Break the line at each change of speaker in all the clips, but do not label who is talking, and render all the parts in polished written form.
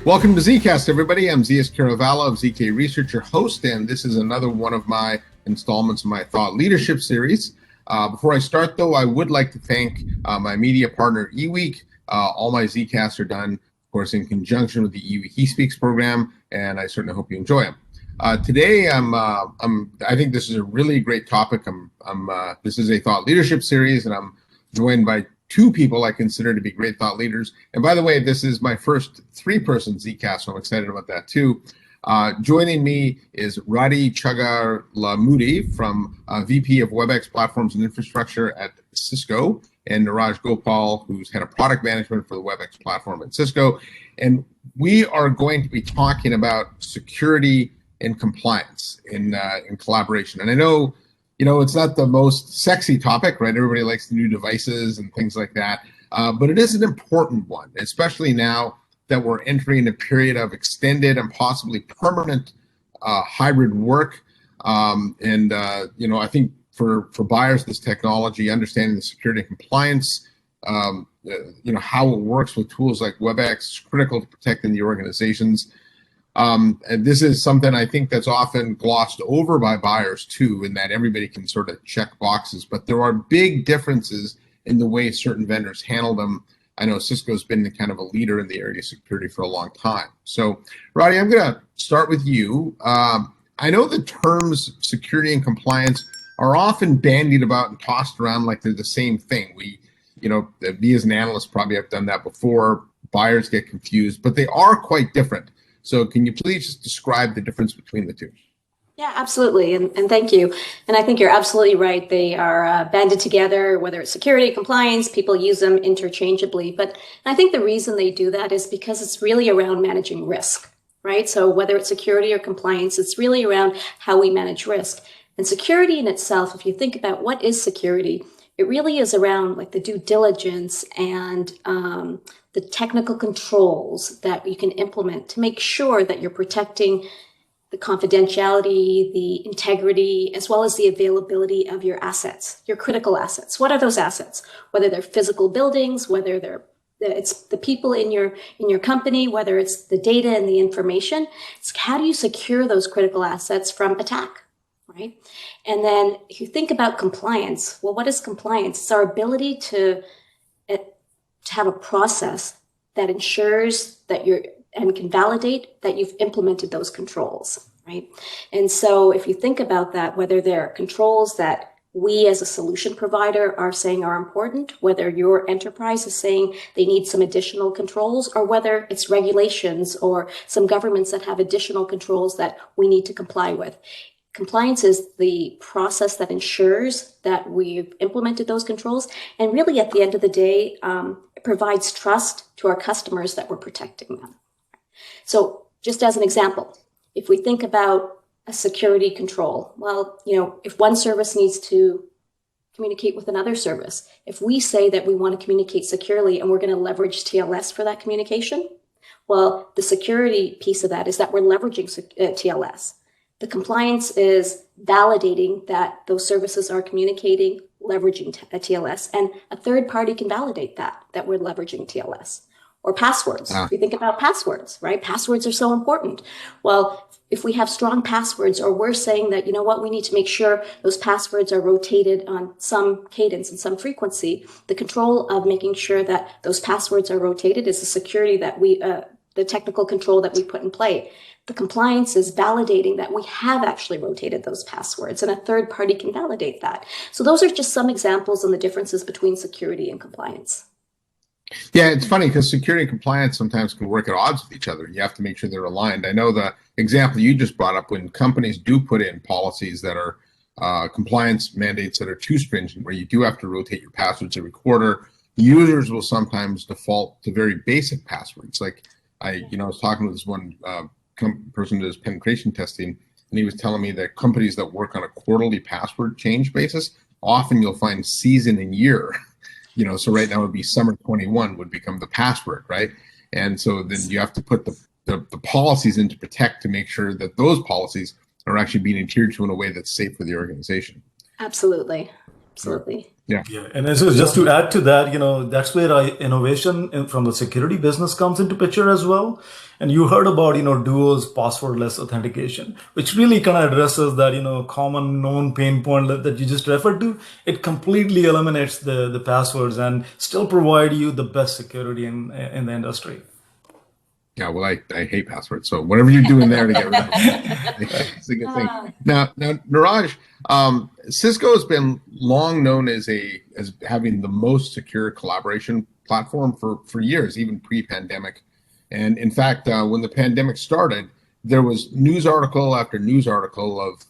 Welcome to Zcast, everybody. I'm Zeus Caravallo of ZK Research, your host, and this is another one of my installments of my Thought Leadership series. Before I start, though, I would like to thank my media partner, eWeek. All my Zcasts are done, of course, in conjunction with the eWeek He Speaks program, and I certainly hope you enjoy them. Today, I think this is a really great topic. This is a Thought Leadership series, and I'm joined by two people I consider to be great thought leaders. And by the way, this is my first three-person Zcast, so I'm excited about that too. Joining me is Radhika Chagarlamudi from VP of Webex Platforms and Infrastructure at Cisco, and Niraj Gopal, who's head of product management for the Webex platform at Cisco. And we are going to be talking about security and compliance in collaboration. And I know, it's not the most sexy topic, right? Everybody likes the new devices and things like that, but it is an important one, especially now that we're entering a period of extended and possibly permanent hybrid work. I think for buyers, this technology, understanding the security and compliance, how it works with tools like Webex is critical to protecting the organizations. And this is something I think that's often glossed over by buyers too, in that everybody can sort of check boxes, but there are big differences in the way certain vendors handle them. I know Cisco's been kind of a leader in the area of security for a long time. So, Roddy, I'm going to start with you. I know the terms security and compliance are often bandied about and tossed around like they're the same thing. We as an analyst probably have done that before. Buyers get confused, but they are quite different. So can you please just describe the difference between the two?
Yeah, absolutely. And thank you. And I think you're absolutely right. They are banded together, whether it's security, compliance, people use them interchangeably. But I think the reason they do that is because it's really around managing risk, right? So whether it's security or compliance, it's really around how we manage risk. And security in itself, if you think about what is security, it really is around like the due diligence and the technical controls that you can implement to make sure that you're protecting the confidentiality, the integrity, as well as the availability of your assets, your critical assets. What are those assets? Whether they're physical buildings, whether it's the people in your company, whether it's the data and the information. It's how do you secure those critical assets from attack, right? And then if you think about compliance, well, what is compliance? It's our ability to have a process that ensures that and can validate that you've implemented those controls, right? And so if you think about that, whether they're controls that we as a solution provider are saying are important, whether your enterprise is saying they need some additional controls, or whether it's regulations or some governments that have additional controls that we need to comply with. Compliance is the process that ensures that we've implemented those controls. And really, at the end of the day, it provides trust to our customers that we're protecting them. So just as an example, if we think about a security control, well, if one service needs to communicate with another service, if we say that we want to communicate securely and we're going to leverage TLS for that communication, well, the security piece of that is that we're leveraging TLS. The compliance is validating that those services are communicating, leveraging TLS, and a third party can validate that we're leveraging TLS. Or passwords. If you think about passwords, right? Passwords are so important. Well, if we have strong passwords, or we're saying that, we need to make sure those passwords are rotated on some cadence and some frequency, the control of making sure that those passwords are rotated is the security that the technical control that we put in play. The compliance is validating that we have actually rotated those passwords, and a third party can validate that. So those are just some examples on the differences between security and compliance.
Yeah, it's funny because security and compliance sometimes can work at odds with each other. You have to make sure they're aligned. I know the example you just brought up, when companies do put in policies that are compliance mandates that are too stringent, where you do have to rotate your passwords every quarter, users will sometimes default to very basic passwords. Like I was talking with this one person who does penetration testing, and he was telling me that companies that work on a quarterly password change basis, often you'll find season and year. So right now it would be summer 21 would become the password, right? And so then you have to put the policies in to protect, to make sure that those policies are actually being adhered to in a way that's safe for the organization.
Absolutely.
Yeah, and so just to add to that, that's where innovation from the security business comes into picture as well. And you heard about, Duo's passwordless authentication, which really kind of addresses that, common known pain point that you just referred to. It completely eliminates the passwords and still provide you the best security in the industry.
Yeah, well, I hate passwords, so whatever you're doing there to get rid of it, it's a good thing. Now, Niraj, Cisco has been long known as having the most secure collaboration platform for years, even pre-pandemic. And in fact, when the pandemic started, there was news article after news article of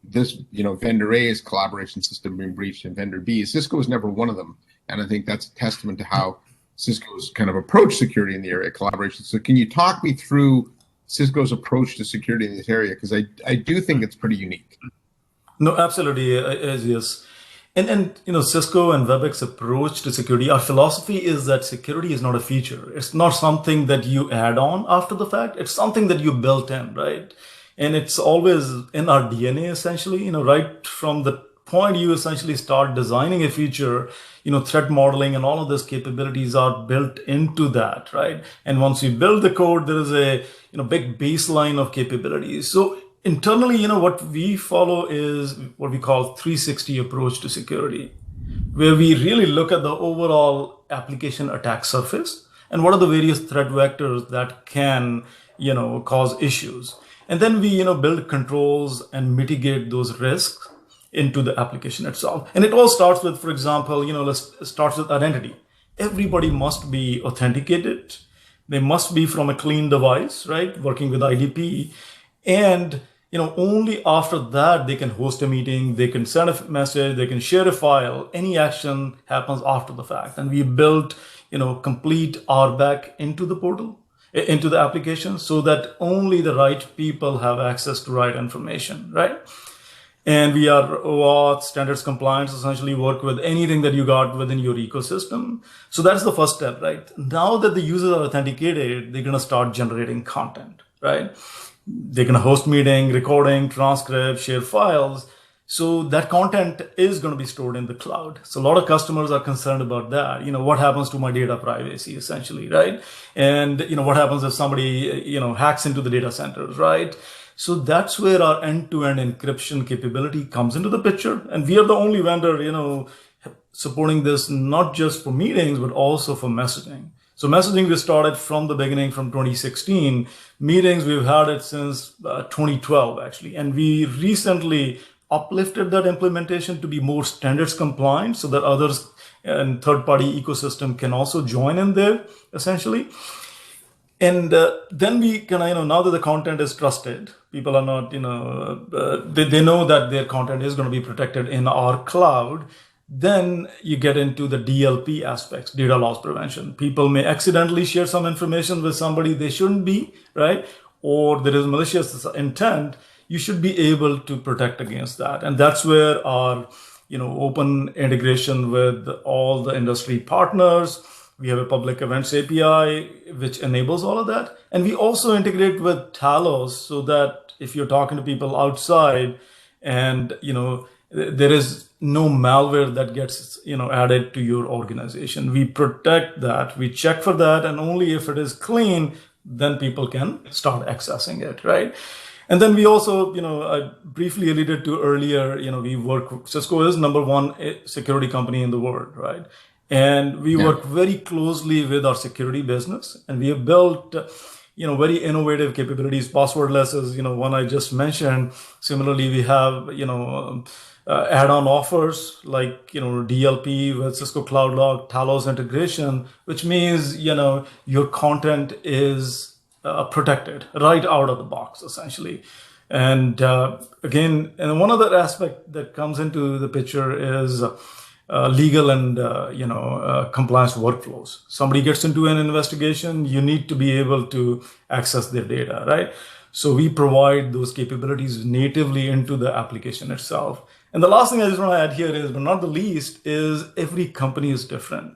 this vendor A's collaboration system being breached and vendor B. Cisco was never one of them, and I think that's a testament to how Cisco's kind of approach security in the area of collaboration. So can you talk me through Cisco's approach to security in this area? Because I do think it's pretty unique.
No, absolutely, yes. And Cisco and Webex approach to security, our philosophy is that security is not a feature. It's not something that you add on after the fact. It's something that you built in, right? And it's always in our DNA, essentially, right from the point you essentially start designing a feature, threat modeling and all of those capabilities are built into that, right? And once you build the code, there is a big baseline of capabilities. So internally, what we follow is what we call 360 approach to security, where we really look at the overall application attack surface and what are the various threat vectors that can, cause issues. And then we, build controls and mitigate those risks into the application itself. And it all starts with, for example, starts with identity. Everybody must be authenticated. They must be from a clean device, right? Working with IDP. And, only after that, they can host a meeting, they can send a message, they can share a file. Any action happens after the fact. And we built, complete RBAC into the portal, into the application, so that only the right people have access to right information, right? And we are OAuth, standards compliance, essentially work with anything that you got within your ecosystem. So that's the first step, right? Now that the users are authenticated, they're going to start generating content, right? They're going to host meeting, recording, transcript, share files. So that content is going to be stored in the cloud. So a lot of customers are concerned about that. What happens to my data privacy, essentially, right? And, what happens if somebody, hacks into the data centers, right? So that's where our end-to-end encryption capability comes into the picture. And we are the only vendor, supporting this not just for meetings, but also for messaging. So messaging, we started from the beginning, from 2016. Meetings, we've had it since 2012, actually. And we recently uplifted that implementation to be more standards compliant so that others and third-party ecosystem can also join in there, essentially. And then we can, now that the content is trusted, people are not, they know that their content is going to be protected in our cloud. Then you get into the DLP aspects, data loss prevention. People may accidentally share some information with somebody they shouldn't be, right? Or there is malicious intent. You should be able to protect against that. And that's where our, open integration with all the industry partners. We have a public events API, which enables all of that. And we also integrate with Talos so that if you're talking to people outside and, there is no malware that gets, added to your organization. We protect that. We check for that. And only if it is clean, then people can start accessing it, right? And then we also, I briefly alluded to earlier, Cisco is #1 security company in the world, right? And we work very closely with our security business, and we have built, very innovative capabilities. Passwordless is, one I just mentioned. Similarly, we have, add-on offers like, DLP with Cisco Cloud Log, Talos integration, which means, your content is protected right out of the box, essentially. And again, and one other aspect that comes into the picture is legal and compliance workflows. Somebody gets into an investigation, you need to be able to access their data, right? So we provide those capabilities natively into the application itself. And the last thing I just want to add here is, but not the least, is every company is different.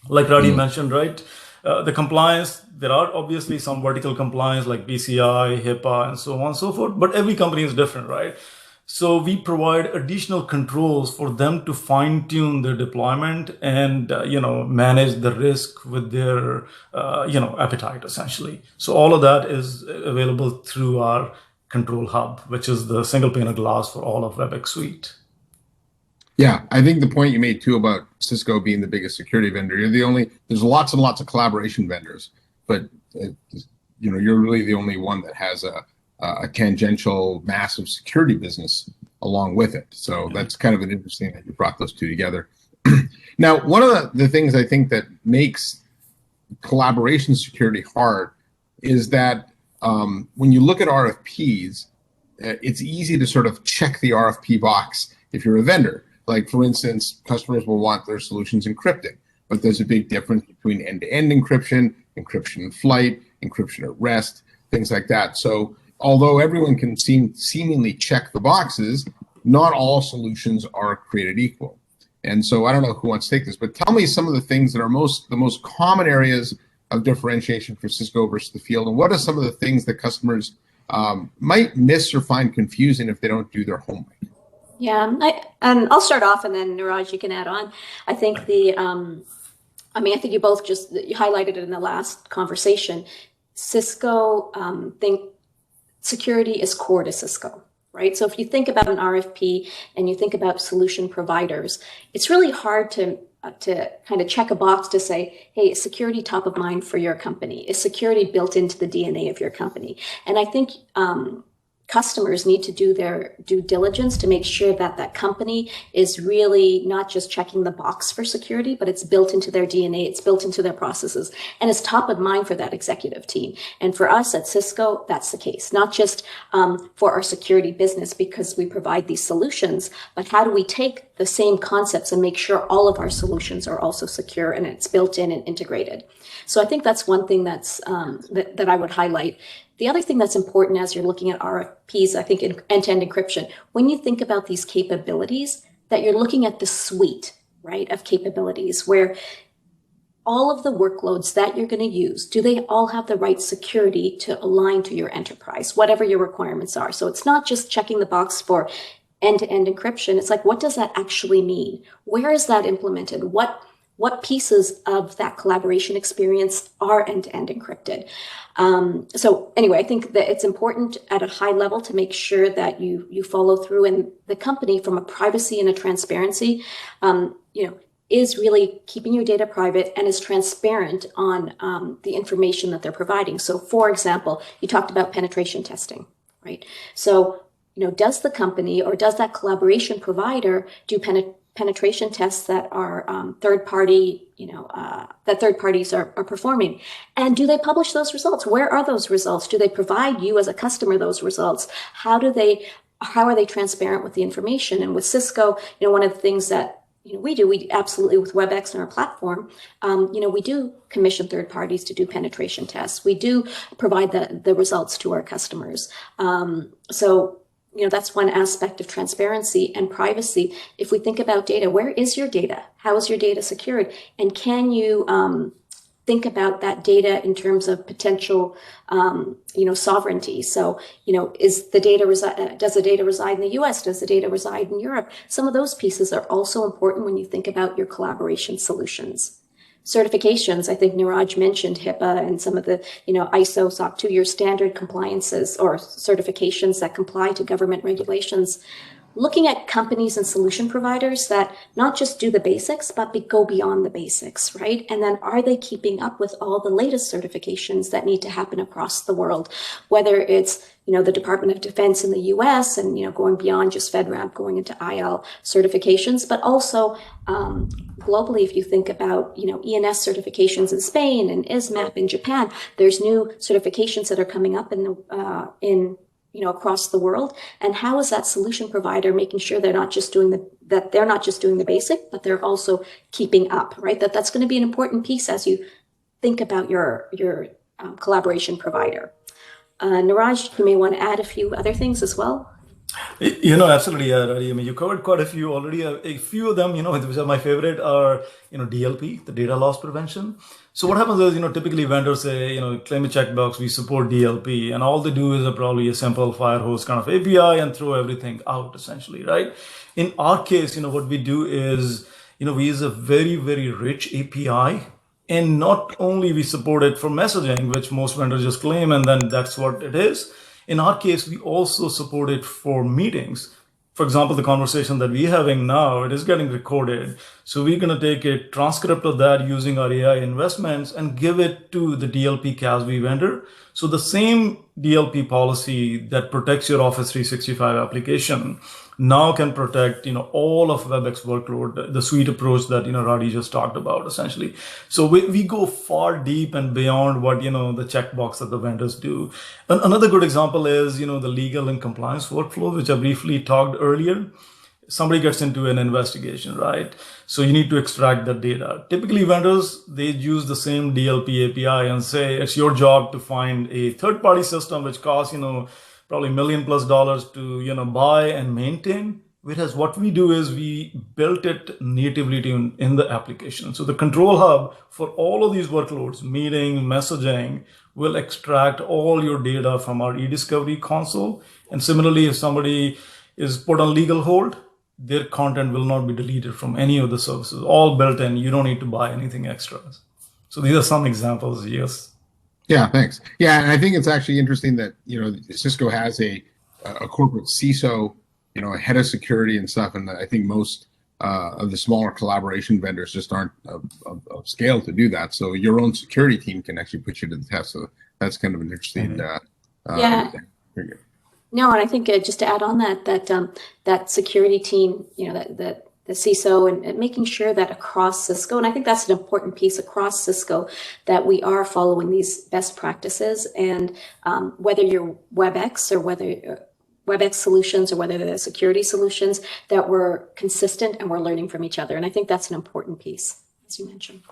Like Radhi mentioned, right? The compliance, there are obviously some vertical compliance like PCI, HIPAA, and so on and so forth, but every company is different, right? So we provide additional controls for them to fine tune their deployment and manage the risk with their appetite essentially. So all of that is available through our control hub, which is the single pane of glass for all of Webex Suite.
Yeah, I think the point you made too about Cisco being the biggest security vendor, there's lots and lots of collaboration vendors, but you're really the only one that has a tangential massive security business along with it. So that's kind of an interesting that you brought those two together. Now, one of the things I think that makes collaboration security hard is that when you look at RFPs, it's easy to sort of check the RFP box if you're a vendor. Like, for instance, customers will want their solutions encrypted, but there's a big difference between end-to-end encryption, encryption in flight, encryption at rest, things like that. So although everyone can seemingly check the boxes, not all solutions are created equal. And so I don't know who wants to take this, but tell me some of the things that are the most common areas of differentiation for Cisco versus the field, and what are some of the things that customers might miss or find confusing if they don't do their homework?
Yeah, and I'll start off, and then Niraj, you can add on. I think I think you both you highlighted it in the last conversation. Cisco think security is core to Cisco, right? So if you think about an RFP and you think about solution providers, it's really hard to kind of check a box to say, hey, is security top of mind for your company? Is security built into the DNA of your company? And I think customers need to do their due diligence to make sure that that company is really not just checking the box for security, but it's built into their DNA, it's built into their processes, and it's top of mind for that executive team. And for us at Cisco, that's the case, not just for our security business because we provide these solutions, but how do we take the same concepts and make sure all of our solutions are also secure and it's built in and integrated. So I think that's one thing that's that I would highlight. The other thing that's important as you're looking at RFPs, I think in end-to-end encryption, when you think about these capabilities, that you're looking at the suite, right, of capabilities where all of the workloads that you're going to use, do they all have the right security to align to your enterprise, whatever your requirements are? So it's not just checking the box for end-to-end encryption. It's like, what does that actually mean? Where is that implemented? What pieces of that collaboration experience are end-to-end encrypted? So anyway, I think that it's important at a high level to make sure that you follow through, and the company, from a privacy and a transparency, is really keeping your data private and is transparent on the information that they're providing. So for example, you talked about penetration testing, right? So, does the company or does that collaboration provider do penetration tests that are third party, that third parties are performing? And do they publish those results? Where are those results? Do they provide you as a customer those results? How are they transparent with the information? And with Cisco, one of the things that we absolutely, with Webex and our platform, we do commission third parties to do penetration tests. We do provide the results to our customers. So that's one aspect of transparency and privacy. If we think about data, where is your data? How is your data secured? And can you think about that data in terms of potential, sovereignty? So, does the data reside in the US? Does the data reside in Europe? Some of those pieces are also important when you think about your collaboration solutions. Certifications, I think Niraj mentioned HIPAA and some of the, ISO SOC 2-year standard compliances or certifications that comply to government regulations. Looking at companies and solution providers that not just do the basics, but go beyond the basics, right? And then are they keeping up with all the latest certifications that need to happen across the world? Whether it's, the Department of Defense in the US and, going beyond just FedRAMP, going into IL certifications, but also globally, if you think about, ENS certifications in Spain and ISMAP in Japan, there's new certifications that are coming up in across the world. And how is that solution provider making sure they're not just doing the basic, but they're also keeping up, right? That's going to be an important piece as you think about your collaboration provider. Niraj, you may want to add a few other things as well.
Absolutely, yeah, Ravi. I mean, you covered quite a few already. A few of them, which are my favorite, are DLP, the data loss prevention. So what happens is, typically vendors say, claim a checkbox, we support DLP, and all they do is probably a simple fire hose kind of API and throw everything out essentially, right? In our case, what we do is, we use a very, very rich API. And not only we support it for messaging, which most vendors just claim, and then that's what it is. In our case, we also support it for meetings. For example, the conversation that we're having now, it is getting recorded. So we're going to take a transcript of that using our AI investments and give it to the DLP CASB vendor. So the same DLP policy that protects your Office 365 application now can protect, all of WebEx workload, the suite approach that, Radi just talked about essentially. So we go far deep and beyond what, the checkbox that the vendors do. Another good example is, the legal and compliance workflow, which I briefly talked earlier. Somebody gets into an investigation, right? So you need to extract the data. Typically vendors, they use the same DLP API and say, it's your job to find a third-party system, which costs, probably $1 million+ to, buy and maintain. Whereas what we do is we built it natively in the application. So the control hub for all of these workloads, meeting, messaging, will extract all your data from our e-discovery console. And similarly, if somebody is put on legal hold, their content will not be deleted from any of the services, all built in. You don't need to buy anything extra. So these are some examples, yes.
Yeah, thanks. Yeah, and I think it's actually interesting that Cisco has a corporate CISO, a head of security and stuff, and I think most of the smaller collaboration vendors just aren't of scale to do that. So your own security team can actually put you to the test. So that's kind of an interesting.
Yeah. No, and I think just to add on that security team, that the CISO and making sure that across Cisco, and I think that's an important piece across Cisco, that we are following these best practices. And whether you're WebEx or whether WebEx solutions or whether they're security solutions, that we're consistent and we're learning from each other. And I think that's an important piece, as you mentioned.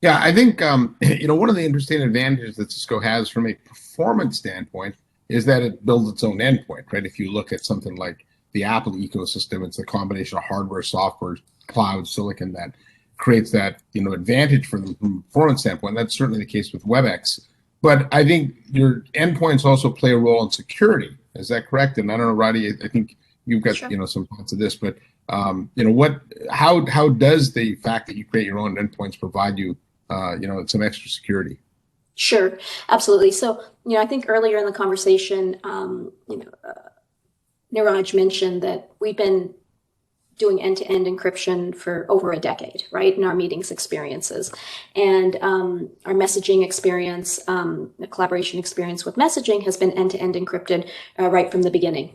Yeah, I think one of the interesting advantages that Cisco has from a performance standpoint is that it builds its own endpoint, right? If you look at something like the Apple ecosystem, it's a combination of hardware, software, cloud, silicon that creates that advantage for them from a performance standpoint. That's certainly the case with WebEx. But I think your endpoints also play a role in security. Is that correct? And I don't know, Roddy, I think you've got some thoughts of this, but how does the fact that you create your own endpoints provide you some extra security?
Sure, absolutely. So, I think earlier in the conversation, Niraj mentioned that we've been doing end-to-end encryption for over a decade, right, in our meetings experiences. And our messaging experience, the collaboration experience with messaging has been end-to-end encrypted right from the beginning.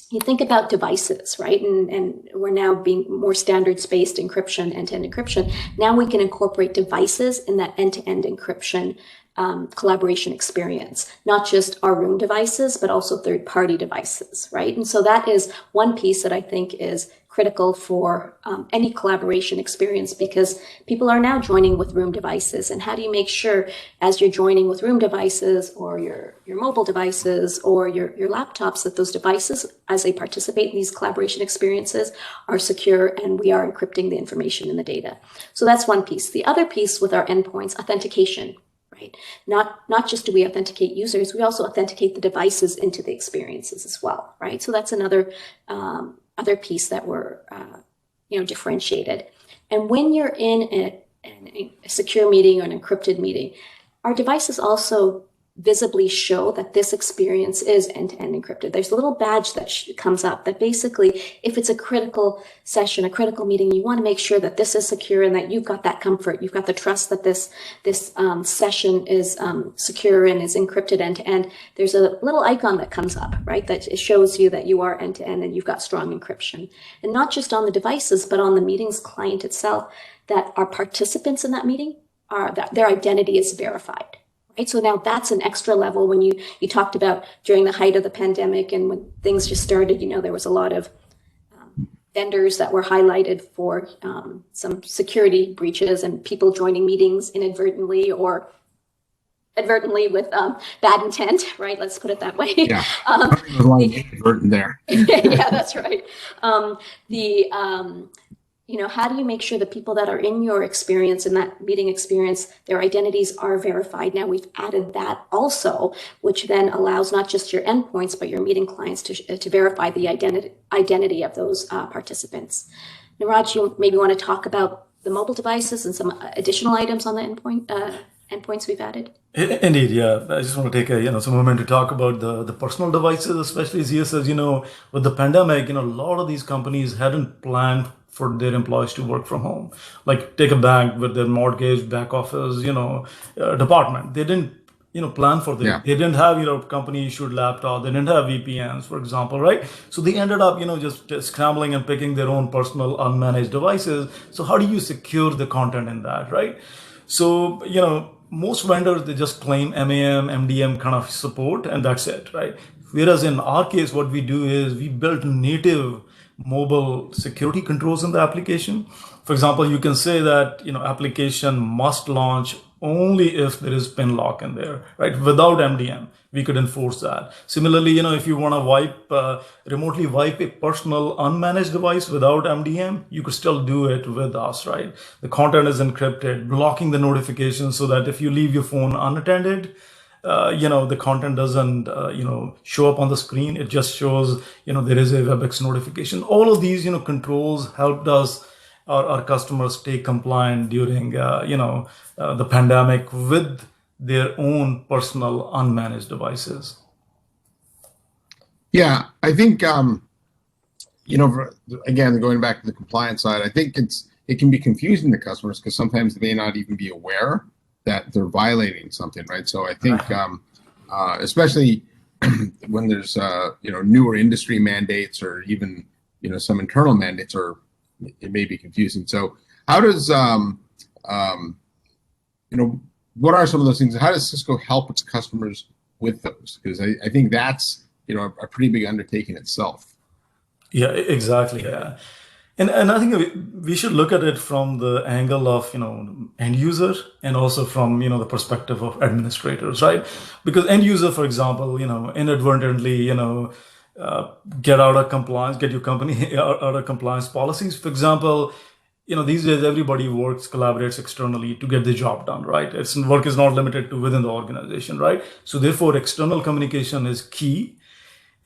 You think about devices, right? And we're now being more standards-based encryption, end-to-end encryption. Now we can incorporate devices in that end-to-end encryption collaboration experience, not just our room devices, but also third-party devices, right? And so that is one piece that I think is critical for any collaboration experience, because people are now joining with room devices. And how do you make sure as you're joining with room devices or your mobile devices or your laptops, that those devices, as they participate in these collaboration experiences, are secure and we are encrypting the information in the data? So that's one piece. The other piece with our endpoints, authentication. Right. Not just do we authenticate users, we also authenticate the devices into the experiences as well. Right. So that's another other piece that we're differentiated. And when you're in a secure meeting or an encrypted meeting, our devices also visibly show that this experience is end-to-end encrypted. There's a little badge that comes up that basically, if it's a critical session, a critical meeting, you want to make sure that this is secure and that you've got that comfort, you've got the trust that this session is secure and is encrypted end-to-end. There's a little icon that comes up, right, that shows you that you are end-to-end and you've got strong encryption. And not just on the devices, but on the meetings client itself, that our participants in that meeting that their identity is verified. Right? So now that's an extra level. When you talked about during the height of the pandemic and when things just started, there was a lot of vendors that were highlighted for some security breaches and people joining meetings inadvertently or advertently with bad intent, right? Let's put it that way.
Yeah, there's a lot of inadvertent there.
Yeah, that's right. How do you make sure the people that are in your experience, in that meeting experience, their identities are verified? Now we've added that also, which then allows not just your endpoints, but your meeting clients to verify the identity of those participants. Niraj, you maybe want to talk about the mobile devices and some additional items on the endpoints we've added?
Indeed, yeah. I just want to take some moment to talk about the personal devices, especially as with the pandemic, a lot of these companies hadn't planned for their employees to work from home. Like take a bank with their mortgage back office, department. They didn't, plan for that.
Yeah.
They didn't have, company issued laptop. They didn't have VPNs, for example, right? So they ended up, just scrambling and picking their own personal unmanaged devices. So how do you secure the content in that, right? So, most vendors, they just claim MAM, MDM kind of support, and that's it, right? Whereas in our case, what we do is we built native mobile security controls in the application. For example, you can say that, application must launch only if there is pin lock in there, right? Without MDM, we could enforce that. Similarly, if you want to remotely wipe a personal unmanaged device without MDM, you could still do it with us, right? The content is encrypted, blocking the notifications so that if you leave your phone unattended, the content doesn't, show up on the screen. It just shows, there is a Webex notification. All of these, controls helped us, our customers stay compliant during, the pandemic with their own personal unmanaged devices.
Yeah, I think, again, going back to the compliance side, I think it can be confusing to customers because sometimes they may not even be aware that they're violating something, right? So I think, especially when there's newer industry mandates or even some internal mandates, or it may be confusing. So how does what are some of those things? How does Cisco help its customers with those? Because I think that's a pretty big undertaking itself.
Yeah, exactly. Yeah. And I think we should look at it from the angle of, end user and also from, the perspective of administrators, right? Because end user, for example, inadvertently, get out of compliance, get your company out of compliance policies. For example, these days everybody collaborates externally to get the job done, right? Work is not limited to within the organization, right? So therefore, external communication is key.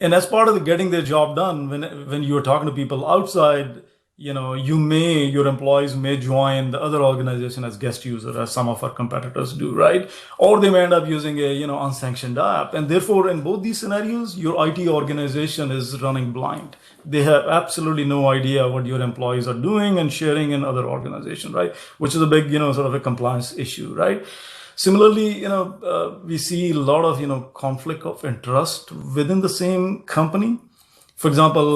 And as part of getting their job done, when you're talking to people outside, your employees may join the other organization as guest user, as some of our competitors do, right? Or they may end up using a, unsanctioned app. And therefore, in both these scenarios, your IT organization is running blind. They have absolutely no idea what your employees are doing and sharing in other organizations, right? Which is a big, sort of a compliance issue, right? Similarly, we see a lot of, conflict of interest within the same company. For example,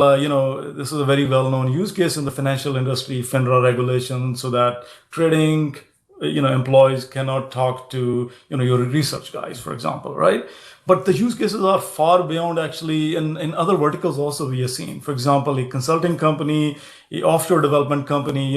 this is a very well-known use case in the financial industry, FINRA regulation, so that trading, employees cannot talk to, your research guys, for example, right? But the use cases are far beyond actually in other verticals also we are seeing. For example, a consulting company, a offshore development company,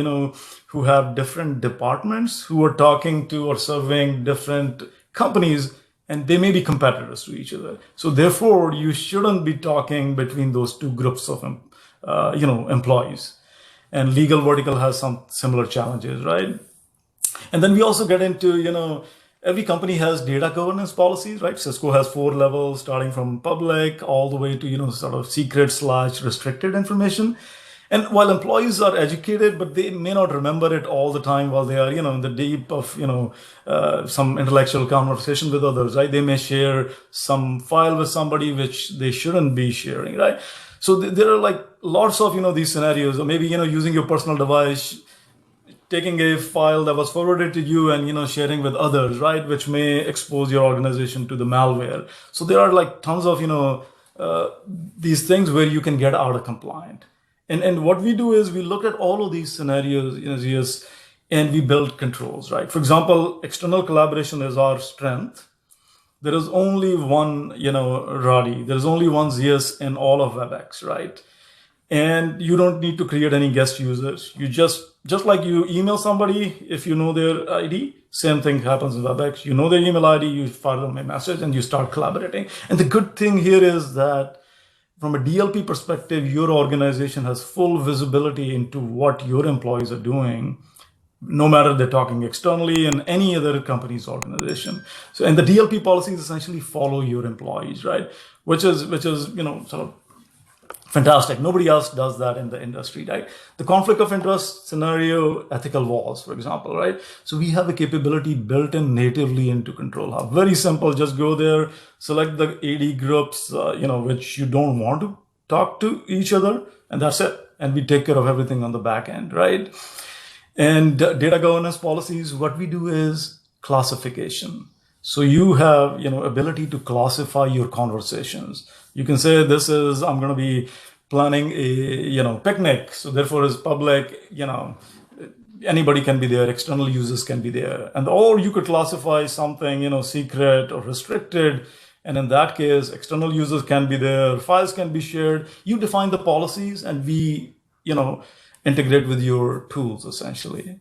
who have different departments who are talking to or serving different companies, and they may be competitors to each other. So therefore, you shouldn't be talking between those two groups of, employees. And legal vertical has some similar challenges, right? And then we also get into, every company has data governance policies, right? Cisco has 4 levels, starting from public all the way to, sort of secret/restricted information. And while employees are educated, but they may not remember it all the time while they are, in the deep of, some intellectual conversation with others, right? They may share some file with somebody which they shouldn't be sharing, right? So there are like lots of, these scenarios, or maybe, using your personal device, taking a file that was forwarded to you and, sharing with others, right? Which may expose your organization to the malware. So there are like tons of, these things where you can get out of compliant. And what we do is we look at all of these scenarios, and we build controls, right? For example, external collaboration is our strength. There is only one, Roddy, there is only one ZS in all of Webex, right? And you don't need to create any guest users. You just like you email somebody, if you know their ID, same thing happens in WebEx. You know their email ID, you fire them a message and you start collaborating. And the good thing here is that from a DLP perspective, your organization has full visibility into what your employees are doing, no matter they're talking externally in any other company's organization. So, and the DLP policies essentially follow your employees, right? Which is sort of fantastic. Nobody else does that in the industry, right? The conflict of interest scenario, ethical walls, for example, right? So we have a capability built in natively into Control Hub. Very simple. Just go there, select the AD groups, which you don't want to talk to each other, and that's it. And we take care of everything on the back end, right? And data governance policies, what we do is classification. So you have, ability to classify your conversations. You can say I'm going to be planning a, picnic. So therefore it's public, anybody can be there, external users can be there. Or you could classify something, secret or restricted. And in that case, external users can be there, files can be shared. You define the policies and we, integrate with your tools essentially.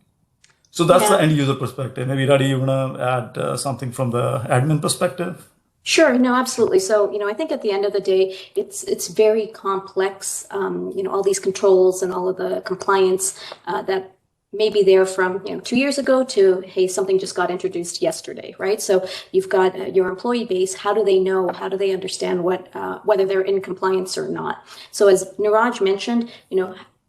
So that's the end user perspective. Maybe Radhi, you want to add something from the admin perspective?
Sure, no, absolutely. So, I think at the end of the day, it's very complex, all these controls and all of the compliance that may be there from 2 years ago to, hey, something just got introduced yesterday, right? So you've got your employee base. How do they know? How do they understand whether they're in compliance or not? So as Niraj mentioned,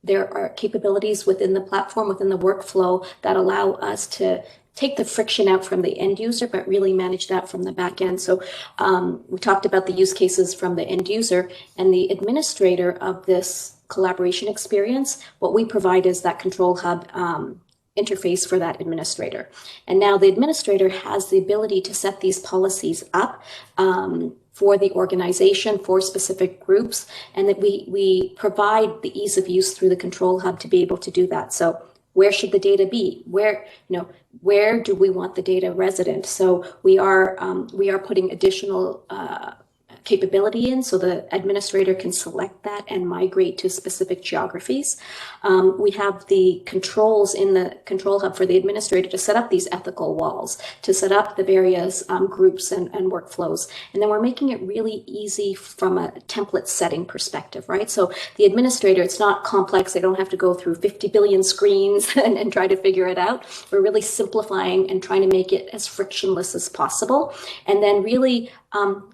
there are capabilities within the platform, within the workflow that allow us to take the friction out from the end user, but really manage that from the back end. So we talked about the use cases from the end user and the administrator of this collaboration experience. What we provide is that Control Hub interface for that administrator. And now the administrator has the ability to set these policies up for the organization, for specific groups, and that we provide the ease of use through the Control Hub to be able to do that. So where should the data be? Where do we want the data resident? So we are putting additional capability in so the administrator can select that and migrate to specific geographies. We have the controls in the Control Hub for the administrator to set up these ethical walls, to set up the various groups and workflows. And then we're making it really easy from a template setting perspective, right? So the administrator, it's not complex. They don't have to go through 50 billion screens and try to figure it out. We're really simplifying and trying to make it as frictionless as possible. And then really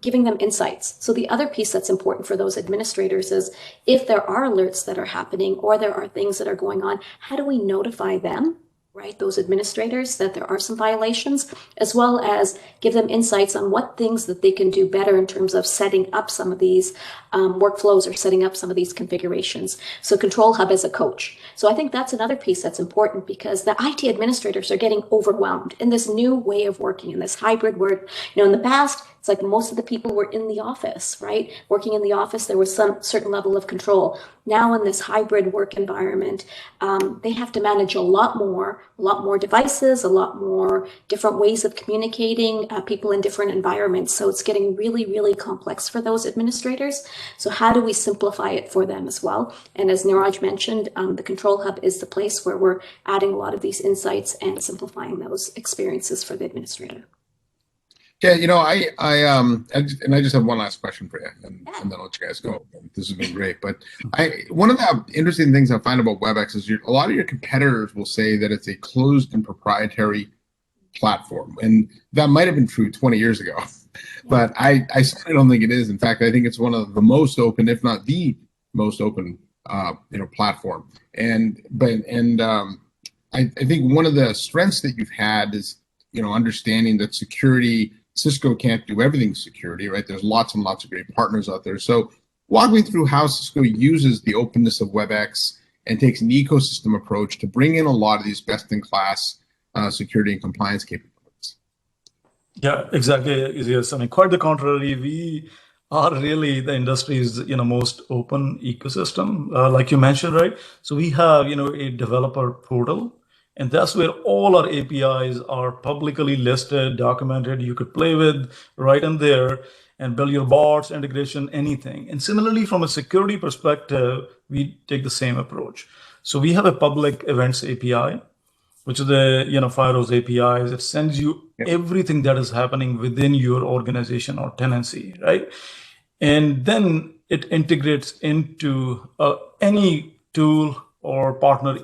giving them insights. So the other piece that's important for those administrators is if there are alerts that are happening or there are things that are going on, how do we notify them, right? Those administrators that there are some violations, as well as give them insights on what things that they can do better in terms of setting up some of these workflows or setting up some of these configurations. So Control Hub as a coach. So I think that's another piece that's important because the IT administrators are getting overwhelmed in this new way of working, in this hybrid work. In the past, it's like most of the people were in the office, right? Working in the office, there was some certain level of control. Now in this hybrid work environment, they have to manage a lot more devices, a lot more different ways of communicating, people in different environments. So it's getting really, really complex for those administrators. So how do we simplify it for them as well? And as Niraj mentioned, the Control Hub is the place where we're adding a lot of these insights and simplifying those experiences for the administrator.
Yeah, I just have one last question for you, and then I'll let you guys go. This has been great, but one of the interesting things I find about WebEx is a lot of your competitors will say that it's a closed and proprietary platform, and that might have been true 20 years ago, but I certainly don't think it is. In fact, I think it's one of the most open, if not the most open, platform. I think one of the strengths that you've had is understanding that security. Cisco can't do everything security, right? There's lots and lots of great partners out there. So walk me through how Cisco uses the openness of WebEx and takes an ecosystem approach to bring in a lot of these best-in-class security and compliance capabilities.
Yeah, exactly. Yes, I mean, quite the contrary. We are really the industry's most open ecosystem, like you mentioned, right? So we have a developer portal And that's where all our APIs are publicly listed, documented. You could play with right in there and build your bots, integration, anything. And similarly, from a security perspective, we take the same approach. So we have a public events API, which is the Firehouse APIs. It sends you everything that is happening within your organization or tenancy, right? And then it integrates into any tool or partner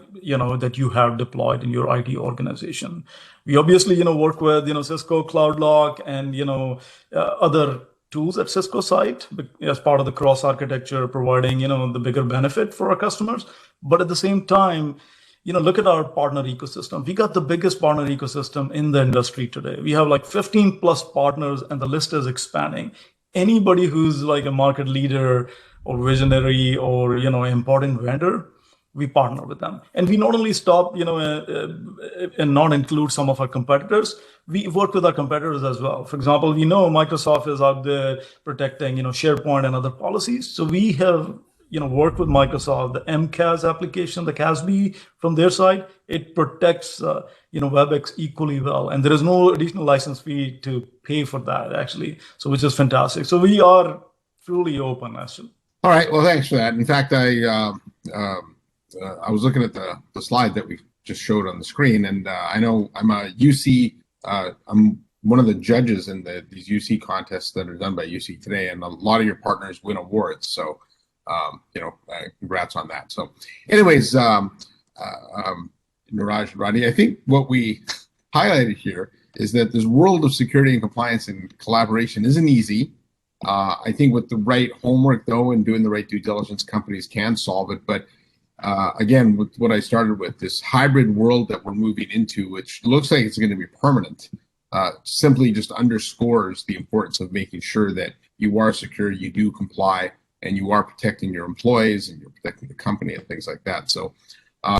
that you have deployed in your IT organization. We obviously work with Cisco CloudLock and other tools at Cisco site as part of the cross architecture, providing the bigger benefit for our customers. But at the same time, look at our partner ecosystem. We got the biggest partner ecosystem in the industry today. We have like 15 plus partners, and the list is expanding. Anybody who's like a market leader or visionary or important vendor, we partner with them. And we not only stop and not include some of our competitors, we work with our competitors as well. For example, we know Microsoft is out there protecting SharePoint and other policies. So we have worked with Microsoft, the MCAS application, the CASB from their side, it protects Webex equally well, and there is no additional license fee to pay for that actually. So which is fantastic. So we are truly open actually.
All right, well, thanks for that. In fact, I was looking at the slide that we just showed on the screen, and I know I'm a UC. I'm one of the judges in these UC contests that are done by UC today, and a lot of your partners win awards. So, congrats on that. So, anyways, Niraj, Radhi, I think what we highlighted here is that this world of security and compliance and collaboration isn't easy. I think with the right homework, though, and doing the right due diligence, companies can solve it. But again, with what I started with, this hybrid world that we're moving into, which looks like it's going to be permanent, simply just underscores the importance of making sure that you are secure, you do comply, and you are protecting your employees and you're protecting the company and things like that. So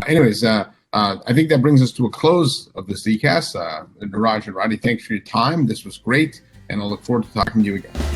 anyways, I think that brings us to a close of the Zcast. Niraj and Radhi, thanks for your time. This was great, and I look forward to talking to you again.